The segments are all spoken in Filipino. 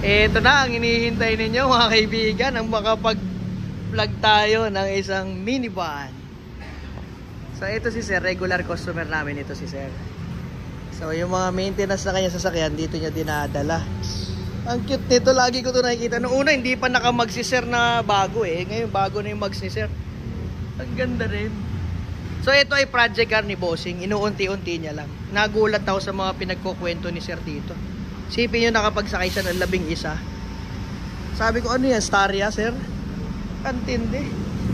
Ito na ang hinihintay ninyo mga kaibigan, ang makapag-vlog tayo ng isang minivan. So ito si Sir, regular customer namin ito si Sir. So yung mga maintenance na kanya sasakyan, dito niya dinadala. Ang cute nito, lagi ko ito nakikita. Noong una hindi pa nakamag si Sir na bago eh. Ngayon bago na yung mag si Sir. Ang ganda rin. So ito ay project car ni Bossing, inuunti-unti niya lang. Nagulat ako sa mga pinagkukwento ni Sir dito. Sipin nyo nakapagsakay siya ng 11. Sabi ko, ano yan, Staria, Sir? Antindi.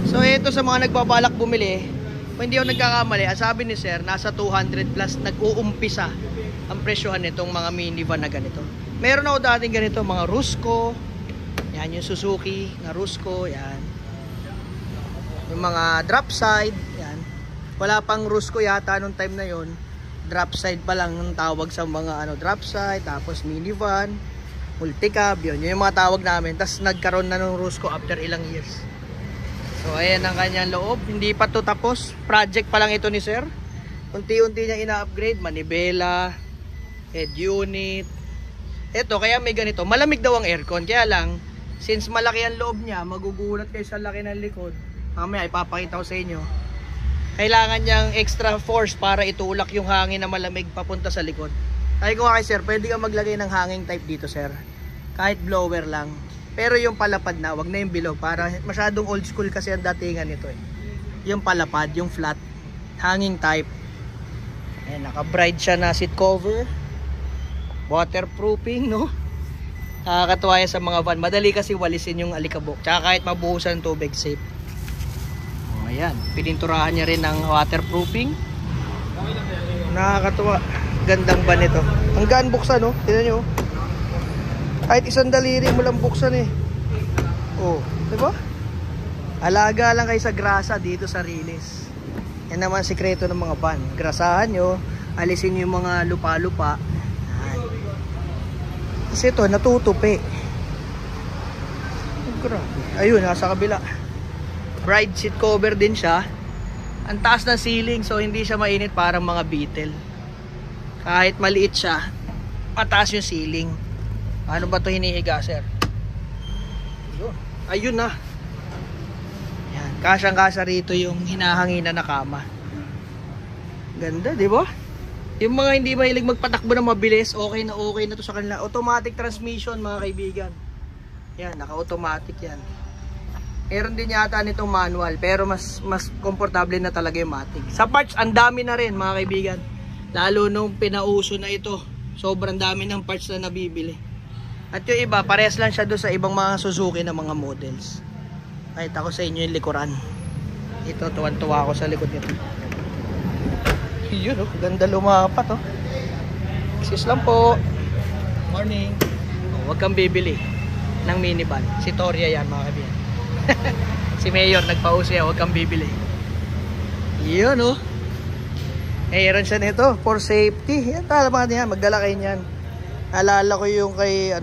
So ito sa mga nagbabalak bumili, kung hindi ako nagkakamali, ang sabi ni Sir, nasa 200 plus nag-uumpisa ang presyohan nitong mga minivan na ganito. Meron ako dating ganito, mga Rusco. Yan yung Suzuki na Rusco, yan. Yung mga drop side, yan. Wala pang Rusco yata nung time na yon. Drop side pa lang ang tawag sa mga drop side, tapos minivan, multicab, yun yung mga tawag namin. Tapos nagkaroon na ng Rusco after ilang years. So ayan ang kanyang loob, hindi pa to tapos, project pa lang ito ni Sir. Unti-unti niya ina-upgrade, manibela, head unit. Ito kaya may ganito, malamig daw ang aircon, kaya lang since malaki ang loob niya, magugulat kayo sa laki ng likod. Mamaya ipapakita ko sa inyo. Kailangan niyang extra force para itulak yung hangin na malamig papunta sa likod. Sabi ko kay Sir, pwede ka maglagay ng hanging type dito Sir. Kahit blower lang. Pero yung palapad na, wag na yung bilog. Para masyadong old school kasi ang datingan nito eh. Yung palapad, yung flat. Hanging type. Ayan, naka-bride siya na seat cover. Waterproofing, no? Nakakatuwa yan sa mga van. Madali kasi walisin yung alikabok. Tsaka kahit mabuhusan ng tubig, safe. Ayan, pininturahan niya rin ng waterproofing. Nakakatuwa. Gandang ba nito? Ang gaan buksan, no? Tignan nyo. Kahit isang daliri mo lang buksan eh. Oh, diba? Alaga lang kayo sa grasa dito sa rilis. Yan naman sikreto ng mga van. Grasahan nyo, alisin nyo yung mga lupa-lupa. Kasi ito, natutupi. Oh, grabe. Ayun, nasa kabila. Bride seat cover din siya. Ang taas ng ceiling, so hindi siya mainit parang mga Beetle. Kahit maliit siya, mataas yung ceiling. Ano ba ito hinihiga, Sir? Ayun na. Yan, kasyang-kasya rito yung hinahanginan na kama. Ganda, di ba? Yung mga hindi mahilig magpatakbo na mabilis, okay na to sa kanila. Automatic transmission, mga kaibigan. Yan, naka-automatic yan. Meron din yata nitong manual, pero mas komportable na talaga yung matic. Sa parts, ang dami na rin mga kaibigan. Lalo nung pinauso na ito, sobrang dami ng parts na nabibili. At yung iba, parehas lang siya doon sa ibang mga Suzuki na mga models. Kahit ako sa inyo yung likuran. Ito, tuwan-tuwa ako sa likod nito. Yun, oh, ganda lumapat, oh. Excuse lang po. Morning. Oh, huwag kang bibili ng minivan. Si Toria yan, mga kaibigan. Si Mayor nagpauso yan, huwag kang bibili. Yun, oh. Mayroon siya nito for safety. Yan, talaga niya, magdala kayo niyan. Alala ko yung kay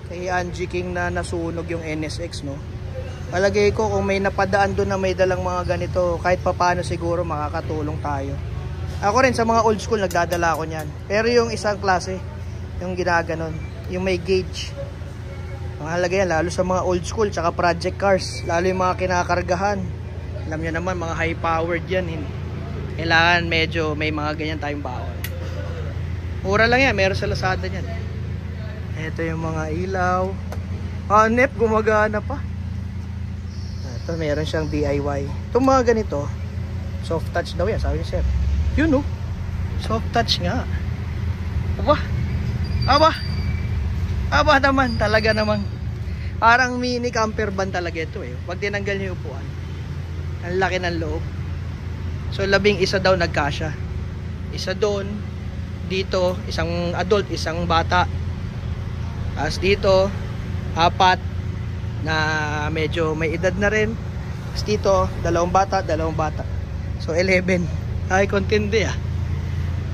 kay Angie King na nasunog yung NSX, no. Palagay ko kung may napadaan doon na may dalang mga ganito, kahit papaano siguro makakatulong tayo. Ako rin sa mga old school nagdadala ako niyan. Pero yung isang klase, yung ginaganon, yung may gauge. Mahalaga yan, lalo sa mga old school tsaka project cars, lalo yung mga kinakargahan. Alam nyo naman, mga high powered yan. Kailangan medyo may mga ganyan tayong bawal. Mura lang yan, meron sa Lazada yan. Ito yung mga ilaw. Hanep, gumagana pa. Ito, meron siyang DIY. Itong mga ganito, soft touch daw yan, sabi ni Sir. Yun, no? Soft touch nga. Aba naman, talaga namang parang mini camper van talaga ito eh. Pag tinanggal niyo yung upuan, ang laki ng loob. So 11 daw nagkasya. Isa doon, dito isang adult, isang bata. Tapos dito 4 na medyo may edad na rin. Tapos dito 2 bata. So 11. Ay, kontindi ah.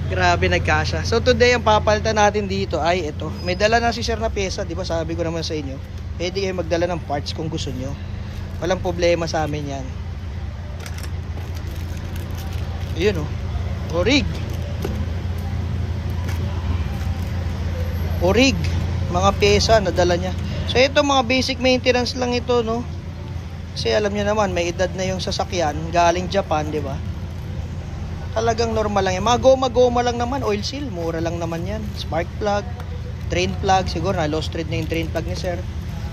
Grabe, nagkasya. So today ang papalitan natin dito ay ito. May dala na si Sir na pyesa, di ba? Sabi ko naman sa inyo, pwede kayo magdala ng parts kung gusto nyo. Walang problema sa amin yan. Ayun, oh. Orig. Mga pyesa na dala niya. So ito mga basic maintenance lang ito, no? Kasi alam niyo naman, may edad na yung sasakyan, galing Japan, di ba? Talagang normal lang yan. Mga goma-goma lang naman, oil seal, mura lang naman yan. Spark plug, drain plug, siguro na low thread na yung drain plug ni sir.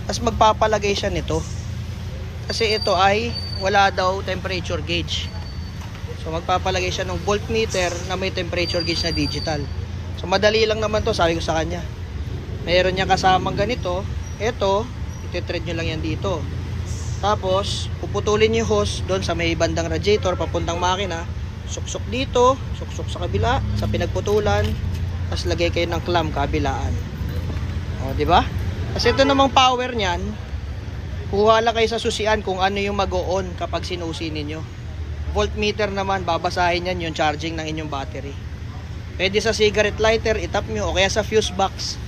Tapos magpapalagay siya nito. Kasi ito ay wala daw temperature gauge. So magpapalagay siya ng voltmeter na may temperature gauge na digital. So madali lang naman to, sabi ko sa kanya. Mayroon niya kasamang ganito. Ito, iti-thread nyo lang yan dito. Tapos, puputulin yung hose doon sa may bandang radiator papuntang makina. Suksok dito, suksok sa kabila, sa pinagputulan. Tapos lagay kayo ng clamp kabilaan. O, di ba? Kasi ito namang power niyan, kuha lang kayo sa susian kung ano yung mag-o-on kapag sinusi ninyo. Voltmeter naman, babasahin yan yung charging ng inyong battery. Pwede sa cigarette lighter, itap nyo, o kaya sa fuse box.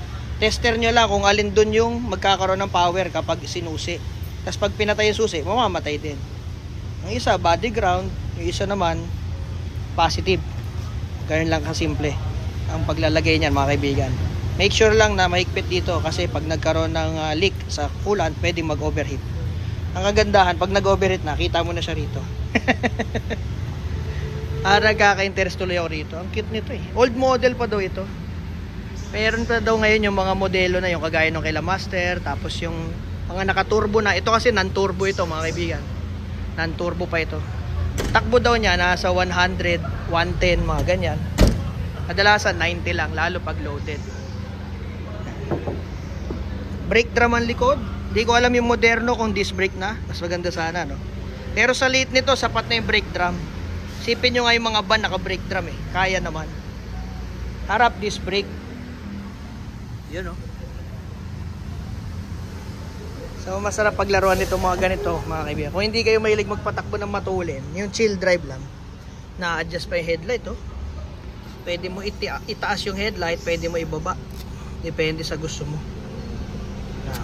Tester nyo lang kung alin doon yung magkakaroon ng power kapag sinusi. Tapos pag pinatay yung susi, mamamatay din. Ang isa, body ground. Yung isa naman, positive. Ganyan lang kasimple ang paglalagay niyan mga kaibigan. Make sure lang na mahigpit dito kasi pag nagkaroon ng leak sa coolant, pwedeng mag-overheat. Ang kagandahan, pag nag-overheat na, kita mo na siya rito. Nagkaka-interest tuloy ako rito. Ang cute nito eh. Old model pa daw ito. Meron pa daw ngayon yung mga modelo na yung kagaya ng kay Master, tapos yung mga naka-turbo na. Ito kasi non-turbo ito mga kaibigan. Non-turbo pa ito. Takbo daw niya nasa 100, 110 mga ganyan. Kadalasan 90 lang lalo pag loaded. Brake drum ang likod. Di ko alam yung moderno kung disc brake na. Mas maganda sana, no? Pero sa late nito, sapat na yung brake drum. Sipin nyo nga yung mga van naka-brake drum eh. Kaya naman. Harap disc brake. Yun, no? So masarap paglaruan nito mga ganito mga kaibigan. Kung hindi kayo mahilig magpatakbo ng matulin, yung chill drive lang, na-adjust pa yung headlight, oh. Pwede mo itaas yung headlight, pwede mo ibaba. Depende sa gusto mo.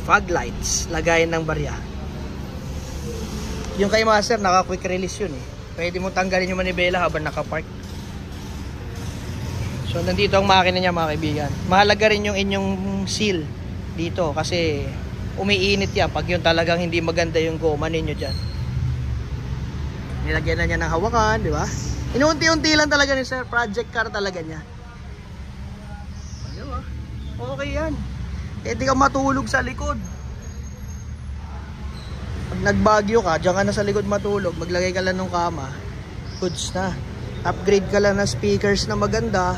Fog lights, lagayan ng barya. Yung kay Master, naka quick release yun eh. Pwede mo tanggalin yung manibela habang nakapark. So nandito ang makina niya mga kaibigan. Mahalaga rin yung inyong seal dito kasi umiinit yan pag yung talagang hindi maganda yung goma ninyo dyan. Nilagyan na niya ng hawakan, di ba? Inuunti-unti lang talaga ni sir. Project car talaga niya. Diba? Okay yan. Pwede ka matulog sa likod. Pag nagbagyo ka, dyan ka na sa likod matulog. Maglagay ka lang ng kama. Goods na. Upgrade ka lang ng speakers na maganda.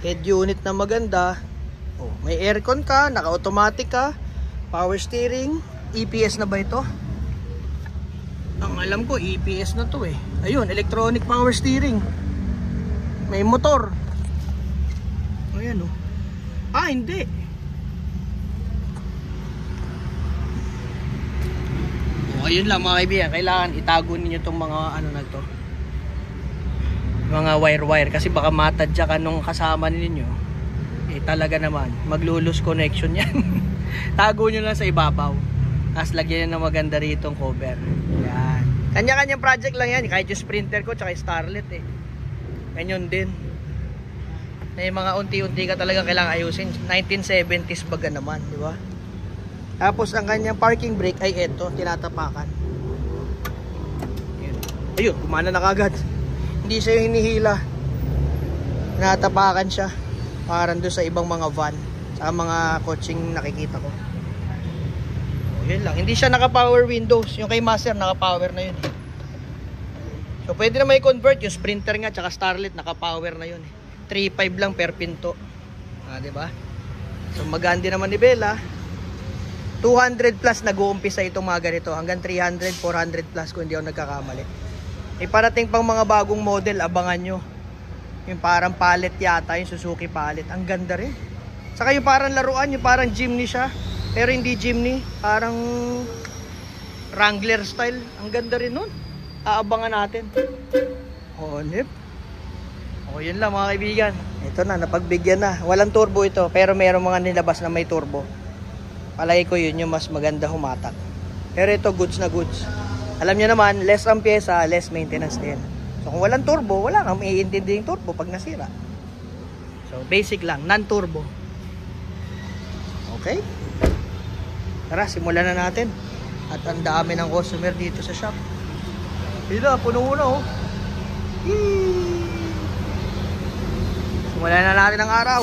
Head unit na maganda. Oh, may aircon ka, naka-automatic ka. Power steering, EPS na ba ito? Ang alam ko, EPS na to eh. Ayun, electronic power steering. May motor. Ayan oh. Hindi. Oh, ayun lang mga kaibigan. Kailangan itago ninyo itong mga ano na to. Mga wire-wire. Kasi baka matadya ka nung kasama ninyo. Eh talaga naman, maglo-lose connection yan. Tago nyo lang sa ibabaw. Tapos lagyan nyo na maganda rito ang cover. Yan. Kanya-kanyang project lang yan. Kahit yung Sprinter ko tsaka yung Starlet eh. Ganyan din. May mga unti-unti ka talaga kailangan ayusin. 1970s baga naman, di ba? Tapos ang kanyang parking brake ay eto, tinatapakan. Ayun, kumana na kagad. Hindi siya yung hinihila. Tinatapakan siya. Parang doon sa ibang mga van. Sa mga coaching nakikita ko. Yun lang. Hindi siya naka-power windows. Yung kay Master naka-power na yun eh. So pwede na may convert. Yung Sprinter nga tsaka Starlet naka-power na yun eh. 3.5 lang per pinto. Diba? So maganda naman ni Bella. 200 plus nag-uumpisa itong mga ganito. Hanggang 300, 400 plus kung hindi ako nagkakamali. Parating pang mga bagong model. Abangan nyo. Yung parang pallet yata. Yung Suzuki pallet. Ang ganda rin. Saka yung parang laruan, yung parang Jimny siya. Pero hindi Jimny, parang Wrangler style. Ang ganda rin nun. Aabangan natin. Nip. Yun lang mga kaibigan. Ito na, napagbigyan na. Walang turbo ito, pero mayroong mga nilabas na may turbo. Palagi ko yun yung mas maganda humatak. Pero ito, goods na goods. Alam nyo naman, less ang pyesa, less maintenance din. So kung walang turbo, wala kang maiintindi yung turbo pag nasira. So basic lang, non-turbo. Okay? Tara, simulan na natin. At ang dami ng customer dito sa shop. Hila, puno na oh. Yee! Simulan na natin ang araw.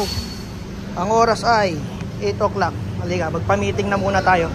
Ang oras ay 8 o'clock. Halika, magpa-meeting na muna tayo.